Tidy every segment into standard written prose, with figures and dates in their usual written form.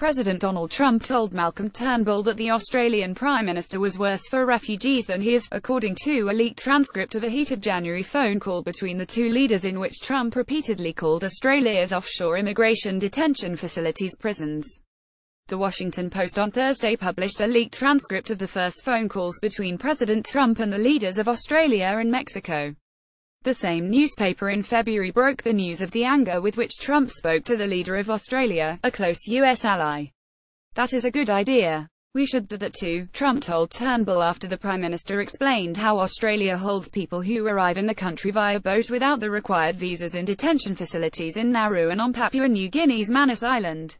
President Donald Trump told Malcolm Turnbull that the Australian Prime Minister was worse for refugees than he is, according to a leaked transcript of a heated January phone call between the two leaders in which Trump repeatedly called Australia's offshore immigration detention facilities prisons. The Washington Post on Thursday published a leaked transcript of the first phone calls between President Trump and the leaders of Australia and Mexico. The same newspaper in February broke the news of the anger with which Trump spoke to the leader of Australia, a close U.S. ally. "That is a good idea. We should do that too," Trump told Turnbull after the Prime Minister explained how Australia holds people who arrive in the country via boat without the required visas in detention facilities in Nauru and on Papua New Guinea's Manus Island.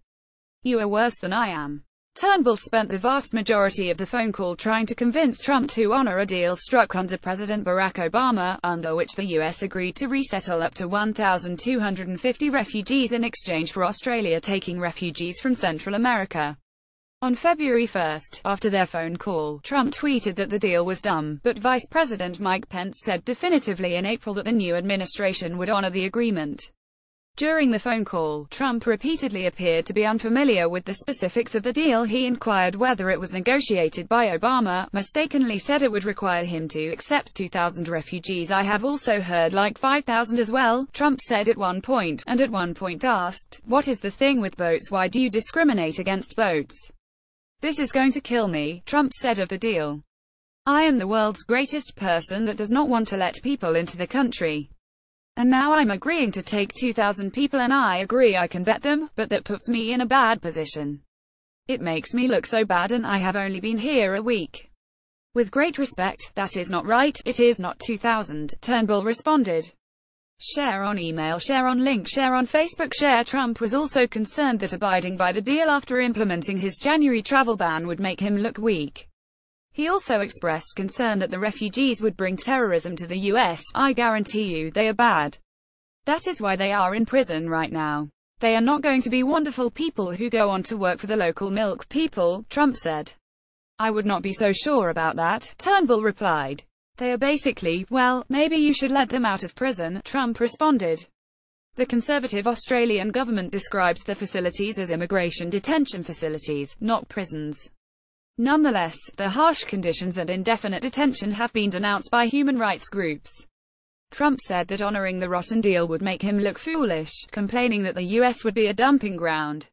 "You are worse than I am." Turnbull spent the vast majority of the phone call trying to convince Trump to honor a deal struck under President Barack Obama, under which the U.S. agreed to resettle up to 1,250 refugees in exchange for Australia taking refugees from Central America. On February 1, after their phone call, Trump tweeted that the deal was dumb, but Vice President Mike Pence said definitively in April that the new administration would honor the agreement. During the phone call, Trump repeatedly appeared to be unfamiliar with the specifics of the deal. He inquired whether it was negotiated by Obama, mistakenly said it would require him to accept 2,000 refugees. "I have also heard like 5,000 as well," Trump said at one point, and at one point asked, "What is the thing with boats? Why do you discriminate against boats? This is going to kill me," Trump said of the deal. "I am the world's greatest person that does not want to let people into the country. And now I'm agreeing to take 2,000 people and I agree I can vet them, but that puts me in a bad position. It makes me look so bad and I have only been here a week. With great respect, that is not right, it is not 2,000, Turnbull responded. Share on email, share on link, share on Facebook, share. Trump was also concerned that abiding by the deal after implementing his January travel ban would make him look weak. He also expressed concern that the refugees would bring terrorism to the U.S. "I guarantee you, they are bad. That is why they are in prison right now. They are not going to be wonderful people who go on to work for the local milk people," Trump said. "I would not be so sure about that," Turnbull replied. "They are basically, well, maybe you should let them out of prison," Trump responded. The conservative Australian government describes the facilities as immigration detention facilities, not prisons. Nonetheless, the harsh conditions and indefinite detention have been denounced by human rights groups. Trump said that honoring the rotten deal would make him look foolish, complaining that the U.S. would be a dumping ground.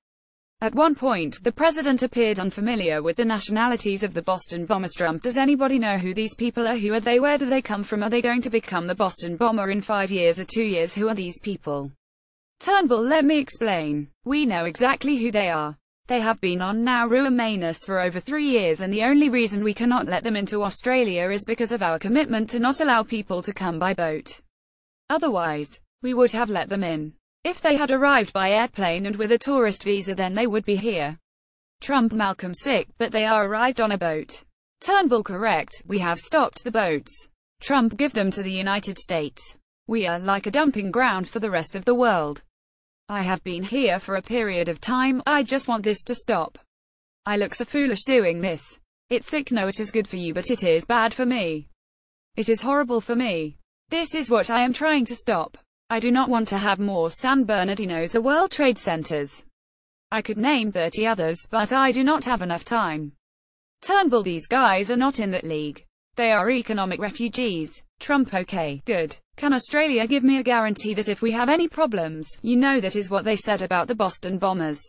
At one point, the president appeared unfamiliar with the nationalities of the Boston bombers. Trump: "Does anybody know who these people are? Who are they? Where do they come from? Are they going to become the Boston bomber in 5 years or 2 years? Who are these people?" Turnbull: "Let me explain. We know exactly who they are. They have been on Nauru and Manus for over 3 years and the only reason we cannot let them into Australia is because of our commitment to not allow people to come by boat. Otherwise, we would have let them in. If they had arrived by airplane and with a tourist visa then they would be here." Trump: "Malcolm sick, but they are arrived on a boat." Turnbull: "Correct, we have stopped the boats." Trump: "Give them to the United States. We are like a dumping ground for the rest of the world. I have been here for a period of time, I just want this to stop. I look so foolish doing this. It's sick. No, it is good for you, but it is bad for me. It is horrible for me. This is what I am trying to stop. I do not want to have more San Bernardinos or World Trade Centers. I could name 30 others, but I do not have enough time." Turnbull: "These guys are not in that league. They are economic refugees." Trump: "Okay, good. Can Australia give me a guarantee that if we have any problems, you know that is what they said about the Boston bombers.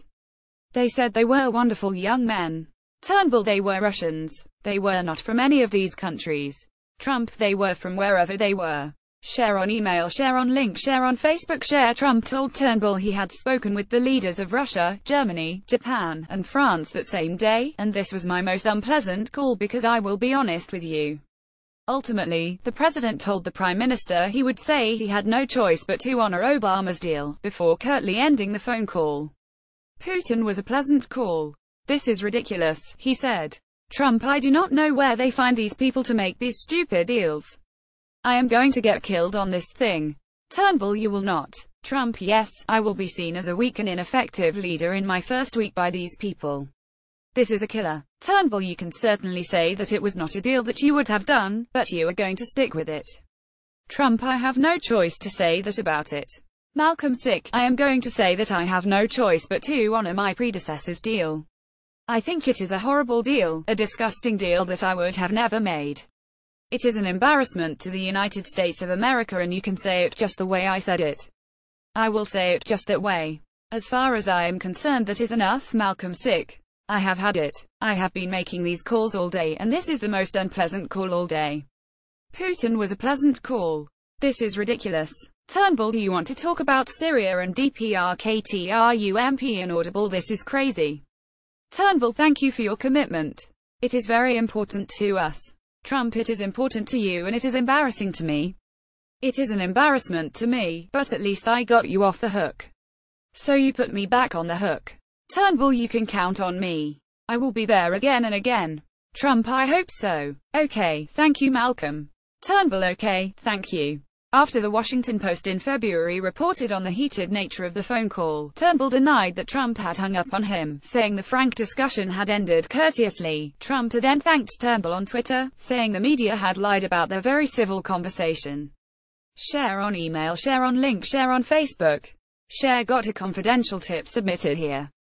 They said they were wonderful young men." Turnbull: "They were Russians. They were not from any of these countries." Trump: "They were from wherever they were." Share on email, share on link, share on Facebook, share. Trump told Turnbull he had spoken with the leaders of Russia, Germany, Japan, and France that same day, and this was my most unpleasant call because I will be honest with you. Ultimately, the president told the prime minister he would say he had no choice but to honor Obama's deal, before curtly ending the phone call. Putin was a pleasant call. "This is ridiculous," he said. Trump: "I do not know where they find these people to make these stupid deals. I am going to get killed on this thing." Turnbull: "You will not." Trump: "Yes, I will be seen as a weak and ineffective leader in my first week by these people. This is a killer." Turnbull: "You can certainly say that it was not a deal that you would have done, but you are going to stick with it." Trump: "I have no choice to say that about it. Malcolm sick. I am going to say that I have no choice but to honor my predecessor's deal. I think it is a horrible deal, a disgusting deal that I would have never made. It is an embarrassment to the United States of America, and you can say it just the way I said it. I will say it just that way. As far as I am concerned, that is enough. Malcolm sick. I have had it. I have been making these calls all day, and this is the most unpleasant call all day. Putin was a pleasant call. This is ridiculous. Turnbull, do you want to talk about Syria and DPRKTRUMP inaudible? This is crazy. Turnbull, thank you for your commitment. It is very important to us. Trump, it is important to you, and it is embarrassing to me. It is an embarrassment to me, but at least I got you off the hook. So you put me back on the hook. Turnbull, you can count on me. I will be there again and again. Trump, I hope so. Okay, thank you, Malcolm. Turnbull, okay, thank you. After the Washington Post in February reported on the heated nature of the phone call, Turnbull denied that Trump had hung up on him, saying the frank discussion had ended courteously. Trump then thanked Turnbull on Twitter, saying the media had lied about their very civil conversation. Share on email, share on link, share on Facebook. Share got a confidential tip submitted here.